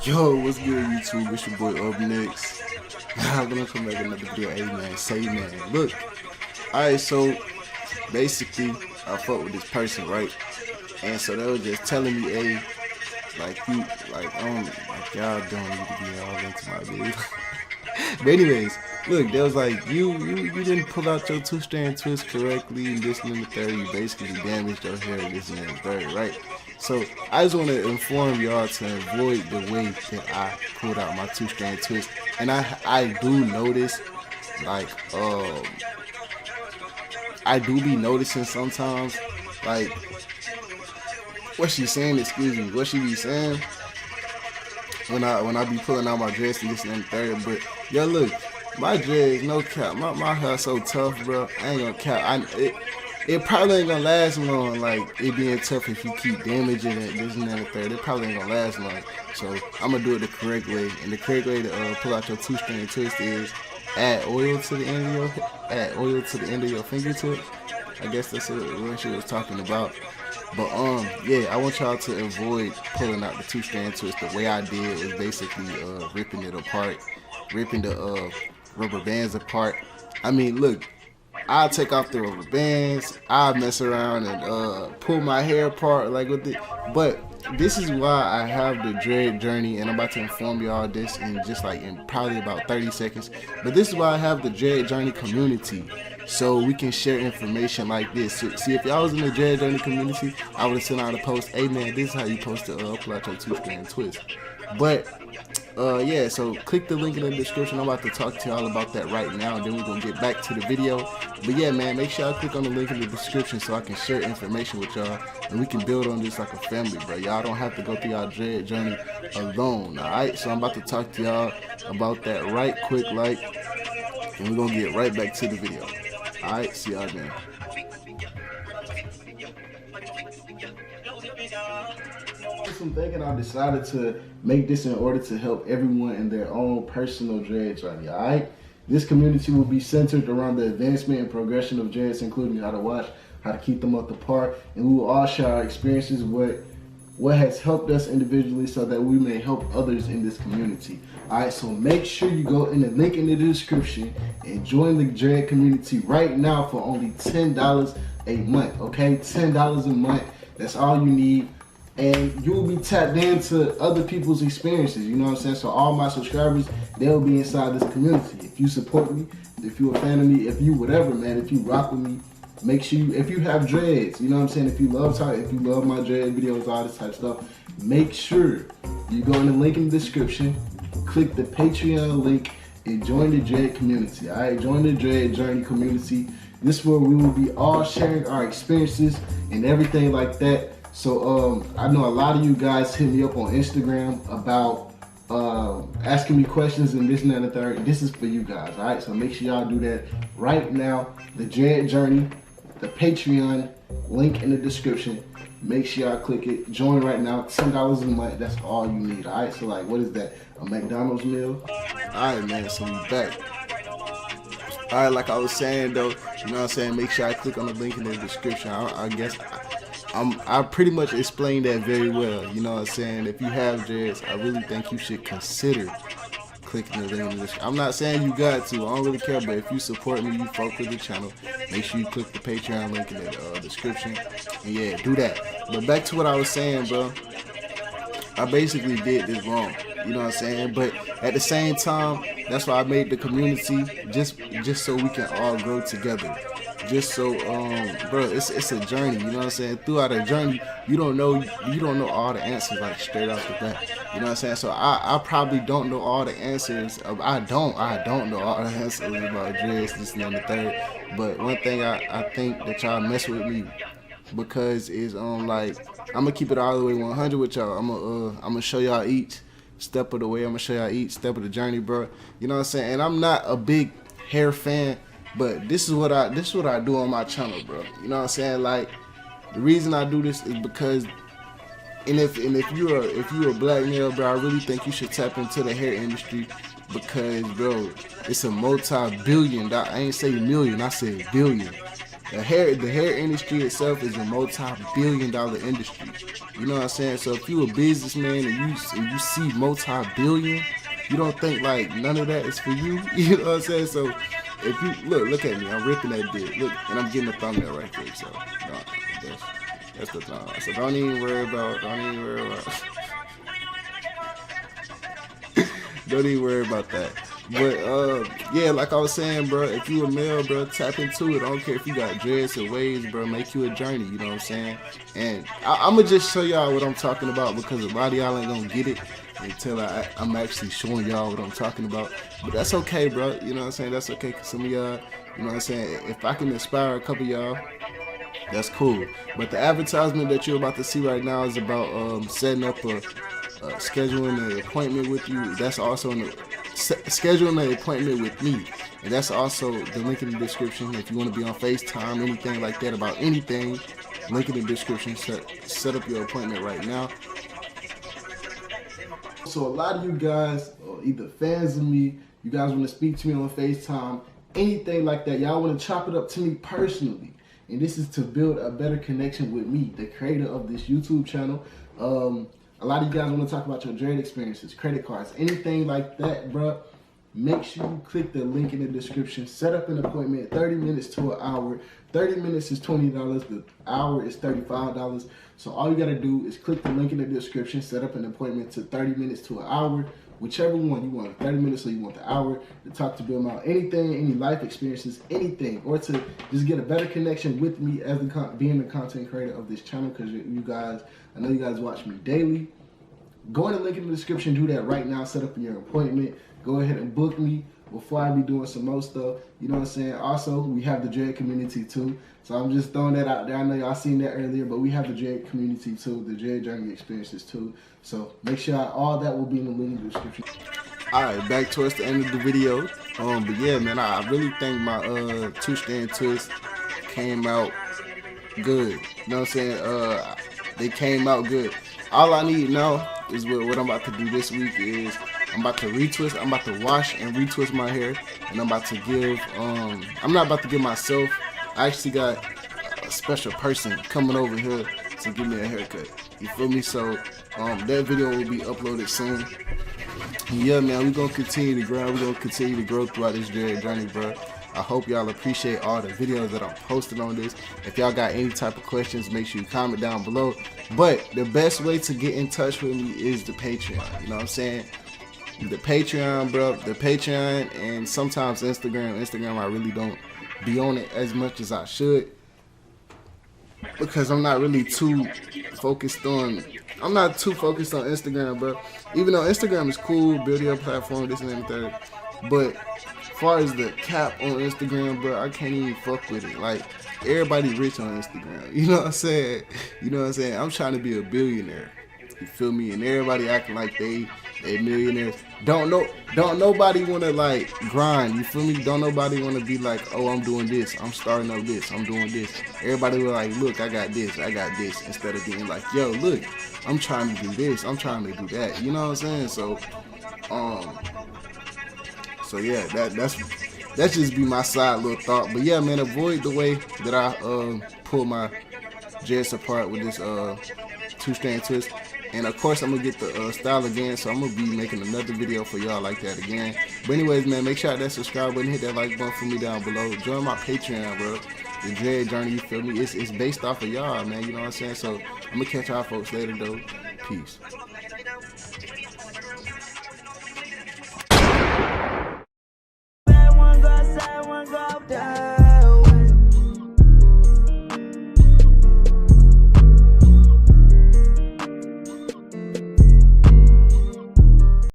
Yo, what's good, YouTube? It's your boy Up Next. I'm gonna come back with another video. Hey man, say man. Look, alright, so basically, I fuck with this person, right? And so they was just telling me, hey, like like y'all don't need to be all into my video. But anyways, look, they was like, you didn't pull out your two-strand twist correctly, and this and the third, you basically damaged your hair, this and the third, right? So I just want to inform y'all to avoid the way that I pulled out my two-strand twist. And I do notice, like, I do be noticing sometimes, like, what she saying, excuse me, what she be saying when I be pulling out my dress and this and the third. But yo, look, my dreads, no cap, my hair so tough, bro. I ain't gonna cap. It probably ain't gonna last long, like it being tough if you keep damaging it, this and the third. It probably ain't gonna last long. So I'm gonna do it the correct way. And the correct way to pull out your two-strand twist is add oil to the end of your fingertip. I guess that's what she was talking about. But yeah, I want y'all to avoid pulling out the two-strand twist. The way I did was basically ripping it apart, ripping the rubber bands apart. I mean, look, I'll take off the rubber bands, I'll mess around and pull my hair apart like with it. But this is why I have the dread journey, and I'm about to inform y'all this in probably about 30 seconds. But this is why I have the dread journey community, so we can share information like this. See, if y'all was in the dread journey community, I would have sent out a post, hey man, this is how you supposed to pull out your two-strand twist. But yeah, so click the link in the description. I'm about to talk to y'all about that right now, and then we're gonna get back to the video. But yeah, man, make sure y'all click on the link in the description so I can share information with y'all, and we can build on this like a family, bro. Y'all don't have to go through y'all dread journey alone, alright? So I'm about to talk to y'all about that right quick, like, and we're gonna get right back to the video. Alright, see y'all then. I'm thinking I decided to make this in order to help everyone in their own personal dread journey, alright? This community will be centered around the advancement and progression of dreads, including how to watch, how to keep them up apart, and we will all share our experiences, what has helped us individually so that we may help others in this community. Alright, so make sure you go in the link in the description and join the dread community right now for only $10 a month, okay? $10 a month, that's all you need. And you will be tapped into other people's experiences, you know what I'm saying? So all my subscribers, they'll be inside this community. If you support me, if you're a fan of me, if you whatever, man, if you rock with me, make sure you, if you have dreads, you know what I'm saying? If you love my dread videos, all this type of stuff, make sure you go in the link in the description, click the Patreon link, and join the dread community, all right? Join the dread journey community. This is where we will be all sharing our experiences and everything like that. So I know a lot of you guys hit me up on Instagram about asking me questions and this and that and the third. This is for you guys, all right? So make sure y'all do that right now. The dread journey, the Patreon link in the description. Make sure y'all click it. Join right now. $10 a month. That's all you need. All right. So like, what is that? A McDonald's meal? All right, man. So we back. All right. Like I was saying though, you know what I'm saying? Make sure I click on the link in the description. I guess I pretty much explained that very well. You know what I'm saying? If you have dreads, I really think you should consider clicking the link in the description. I'm not saying you got to. I don't really care. But if you support me, you fuck with the channel, make sure you click the Patreon link in the description. And yeah, do that. But back to what I was saying, bro. I basically did this wrong. You know what I'm saying? But at the same time, that's why I made the community just so we can all grow together. Just so bro, it's a journey, you know what I'm saying? Throughout a journey, you don't know all the answers like straight off the bat. You know what I'm saying? So I probably don't know all the answers. I don't know all the answers about dreads, this and the third. But one thing I think that y'all mess with me because is like, I'm gonna keep it all the way 100 with y'all. I'm gonna show y'all each step of the way. I'm gonna show y'all each step of the journey, bro. You know what I'm saying? And I'm not a big hair fan, but this is what I do on my channel, bro. You know what I'm saying? Like, the reason I do this is because, and if you're a black male, bro, I really think you should tap into the hair industry because, bro, it's a multi-billion. I ain't say million, I said billion. The hair industry itself is a multi-billion-dollar industry. You know what I'm saying? So if you a businessman and you see multi-billion, you don't think like none of that is for you. You know what I'm saying? So if you look at me, I'm ripping that bit. Look, and I'm getting a thumbnail right there. So no, that's the thumbnail. So don't even worry about. Don't even worry about that. But yeah, like I was saying, bro, if you a male, bro, tap into it. I don't care if you got dreads or waves, bro. Make you a journey. You know what I'm saying? And I'm gonna just show y'all what I'm talking about, because a lot of y'all ain't gonna get it until I'm actually showing y'all what I'm talking about. But that's okay, bro. You know what I'm saying? That's okay, because some of y'all, you know what I'm saying, if I can inspire a couple of y'all, that's cool. But the advertisement that you're about to see right now is about setting up scheduling an appointment with you. That's also in the scheduling an appointment with me, and that's also the link in the description. If you want to be on FaceTime, anything like that about anything, link in the description. Set up your appointment right now. So a lot of you guys are either fans of me, you guys want to speak to me on FaceTime, anything like that. Y'all want to chop it up to me personally. And this is to build a better connection with me, the creator of this YouTube channel. A lot of you guys want to talk about your dread experiences, credit cards, anything like that, bro. Make sure you click the link in the description. Set up an appointment, 30 minutes to an hour. 30 minutes is $20, the hour is $35. So all you gotta do is click the link in the description, set up an appointment to 30 minutes to an hour, whichever one you want, 30 minutes or you want the hour, to talk to Bill about anything, any life experiences, anything, or to just get a better connection with me as being the content creator of this channel, because you guys, I know you guys watch me daily. Go in the link in the description, do that right now, set up your appointment, go ahead and book me before I be doing some more stuff. You know what I'm saying? Also, we have the dread community too. So I'm just throwing that out there. I know y'all seen that earlier, but we have the dread community too, the dread journey experiences too. So make sure all that will be in the link in the description. Alright, back towards the end of the video. But yeah, man, I really think my two-strand twist came out good. You know what I'm saying? They came out good. All I need now is what I'm about to do this week is I'm about to retwist. I'm about to wash and retwist my hair, and I'm about to give. I'm not about to give myself. I actually got a special person coming over here to give me a haircut. You feel me? So that video will be uploaded soon. Yeah, man, we're gonna continue to grind. We're gonna continue to grow throughout this dread journey, bro. I hope y'all appreciate all the videos that I'm posting on this. If y'all got any type of questions, make sure you comment down below. But the best way to get in touch with me is the Patreon. You know what I'm saying? The Patreon, bro. The Patreon, and sometimes Instagram. Instagram, I really don't be on it as much as I should, because I'm not really too focused on. I'm not too focused on Instagram, bro. Even though Instagram is cool, build your platform, this and that and third. But as far as the cap on Instagram, bro, I can't even fuck with it. Like, everybody rich on Instagram. You know what I'm saying? You know what I'm saying? I'm trying to be a billionaire. You feel me? And everybody acting like they millionaires. Don't nobody wanna like grind. You feel me? Don't nobody wanna be like, oh, I'm doing this, I'm starting up this, I'm doing this. Everybody will like, look, I got this, instead of being like, yo, look, I'm trying to do this, I'm trying to do that. You know what I'm saying? So yeah, that's just be my side little thought. But yeah, man, avoid the way that I pull my dreads apart with this two-strand twist. And of course, I'm gonna get the style again, so I'm gonna be making another video for y'all like that again. But anyways, man, make sure that subscribe button, hit that like button for me down below. Join my Patreon, bro. The dread journey, you feel me? It's based off of y'all, man. You know what I'm saying? So I'm gonna catch y'all folks later, though. Peace.